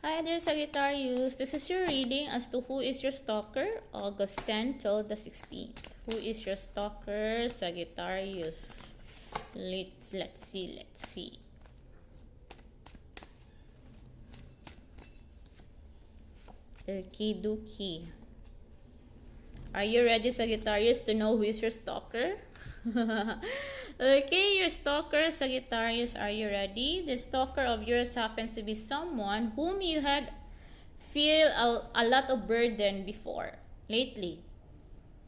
Hi there, Sagittarius. This is your reading as to who is your stalker, August 10 till the 16th. Who is your stalker, Sagittarius? Let's see. Okie dokie. Are you ready, Sagittarius, to know who is your stalker? Okay, your stalker, Sagittarius, are you ready? The stalker of yours happens to be someone whom you had feel a lot of burden before, lately.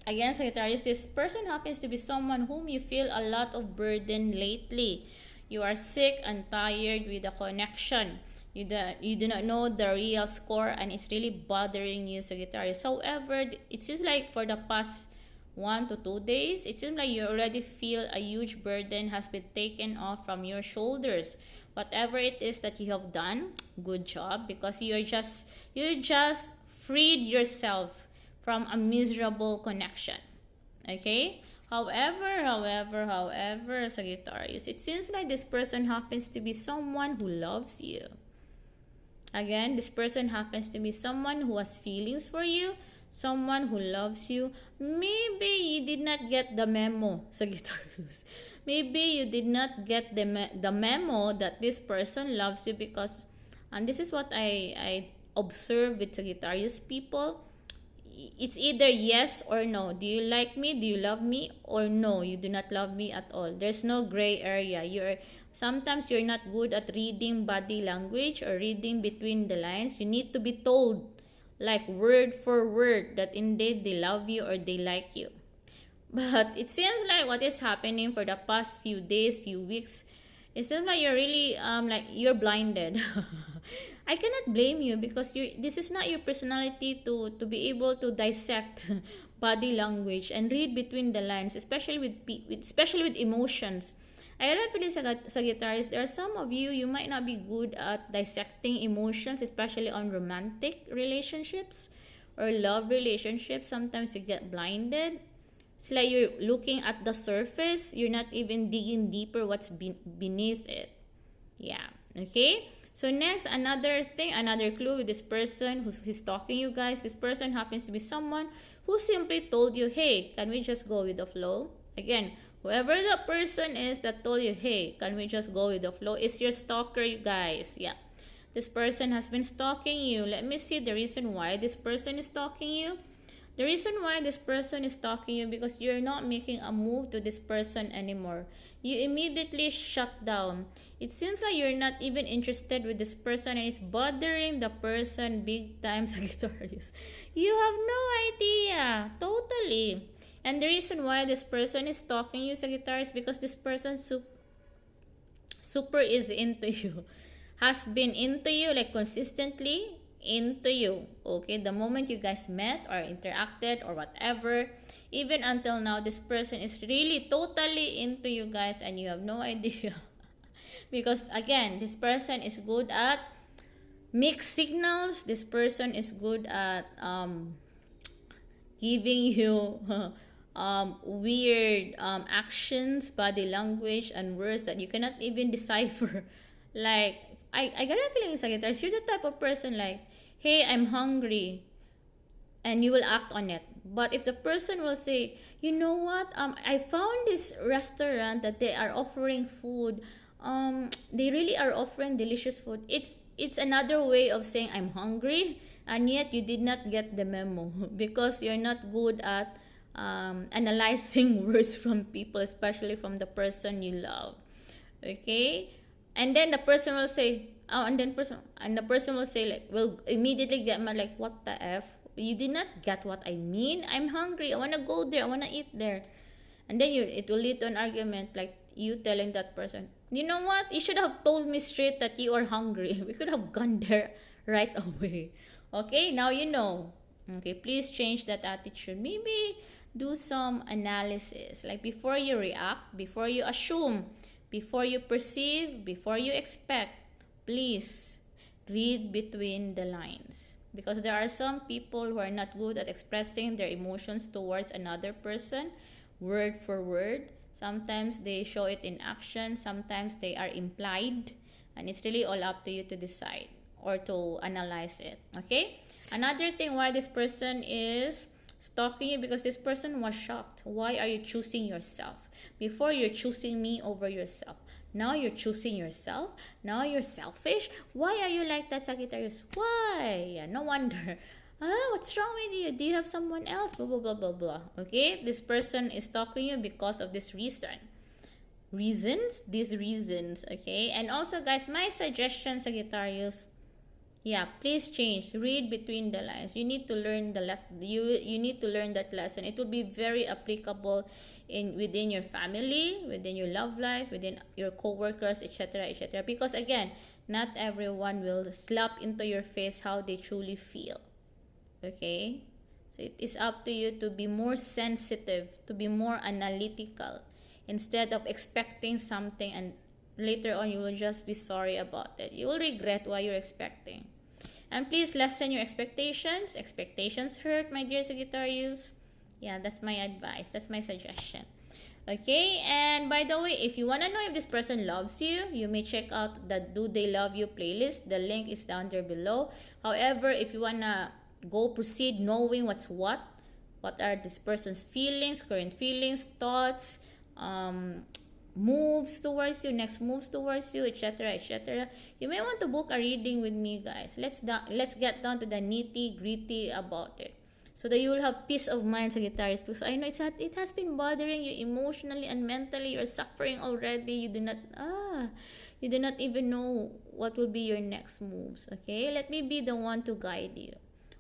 Again, Sagittarius, this person happens to be someone whom you feel a lot of burden lately. You are sick and tired with the connection. You do not know the real score and it's really bothering you, Sagittarius. However, it seems like for the past 1 to 2 days, it seems like you already feel a huge burden has been taken off from your shoulders. Whatever it is that you have done, good job, because you just freed yourself from a miserable connection. Okay? However, Sagittarius, it seems like this person happens to be someone who loves you. Again, this person happens to be someone who has feelings for you, someone who loves you. Maybe you did not get the memo, Sagittarius. Maybe you did not get the memo that this person loves you because, and this is what I observe with Sagittarius people, it's either yes or no. Do you like me? Do you love me? Or no, you do not love me at all. There's no gray area. Sometimes you're not good at reading body language or reading between the lines. You need to be told like word for word that indeed they love you or they like you. But it seems like what is happening for the past few days, few weeks, it seems like you're really like you're blinded. I cannot blame you because this is not your personality to be able to dissect body language and read between the lines, especially with emotions. I really feel Sagittarius, there are some of you might not be good at dissecting emotions, especially on romantic relationships or love relationships. Sometimes you get blinded. It's like you're looking at the surface. You're not even digging deeper what's beneath it. Yeah. Okay? So next, another clue with this person who's stalking you guys. This person happens to be someone who simply told you, hey, can we just go with the flow? Again, whoever the person is that told you, hey, can we just go with the flow, is your stalker, you guys. Yeah. This person has been stalking you. Let me see the reason why this person is stalking you. The reason why this person is stalking you because you're not making a move to this person anymore. You immediately shut down. It seems like you're not even interested with this person and it's bothering the person big time, Sagittarius. You have no idea. Totally. And the reason why this person is stalking you, Sagittarius, because this person super is into you. Has been into you like consistently into you. Okay, the moment you guys met or interacted or whatever, even until now, this person is really totally into you guys and you have no idea. Because again, this person is good at mixed signals. This person is good at giving you weird actions, body language, and words that you cannot even decipher. Like, I got a feeling, Sagittarius, you're the type of person like, hey, I'm hungry, and you will act on it. But if the person will say, you know what, I found this restaurant that they are offering food, they really are offering delicious food. It's another way of saying I'm hungry, and yet you did not get the memo because you're not good at analyzing words from people, especially from the person you love. Okay, and then the person will say, the person will say like, will immediately get mad like, what the f? You did not get what I mean. I'm hungry. I wanna go there. I wanna eat there. And then it will lead to an argument like you telling that person, you know what? You should have told me straight that you are hungry. We could have gone there right away. Okay, now you know. Okay, please change that attitude. Maybe do some analysis. Like before you react, before you assume, before you perceive, before you expect, please read between the lines. Because there are some people who are not good at expressing their emotions towards another person, word for word. Sometimes they show it in action, sometimes they are implied, and it's really all up to you to decide. or to analyze it. Okay, another thing why this person is stalking you, because this person was shocked. Why are you choosing yourself? Before, you're choosing me over yourself. Now you're choosing yourself. Now you're selfish. Why are you like that, Sagittarius? Why? Yeah, no wonder. What's wrong with you? Do you have someone else? Blah, blah, blah, blah, blah. Okay? This person is stalking you because of this reason. These reasons, okay? And also, guys, my suggestion, Sagittarius, yeah, please change. Read between the lines. You need to learn you need to learn that lesson. It will be very applicable within your family, within your love life, within your co-workers, etc., etc. Because again, not everyone will slap into your face how they truly feel. Okay? So it is up to you to be more sensitive, to be more analytical, instead of expecting something and later on you will just be sorry about it. You will regret what you're expecting. And please lessen your expectations. Expectations hurt, my dear Sagittarius. Yeah, that's my advice. That's my suggestion. Okay, and by the way, if you want to know if this person loves you, you may check out the Do They Love You playlist. The link is down there below. However, if you want to go proceed knowing what are this person's feelings, current feelings, thoughts, moves towards you, next moves towards you, etc., etc., you may want to book a reading with me, guys. Let's get down to the nitty gritty about it, so that you will have peace of mind, Sagittarius, because I know it has been bothering you emotionally and mentally. You're suffering already. You do not even know what will be your next moves. Okay, let me be the one to guide you,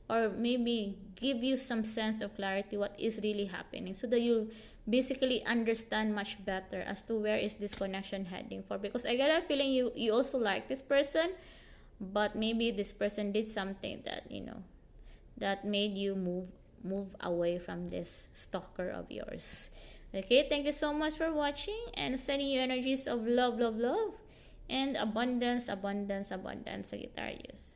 or maybe give you some sense of clarity what is really happening, so that you'll basically understand much better as to where is this connection heading for. Because I get a feeling you also like this person, but maybe this person did something that that made you move away from this stalker of yours. Okay, thank you so much for watching, and sending you energies of love, love, love, and abundance, abundance, abundance, Sagittarius.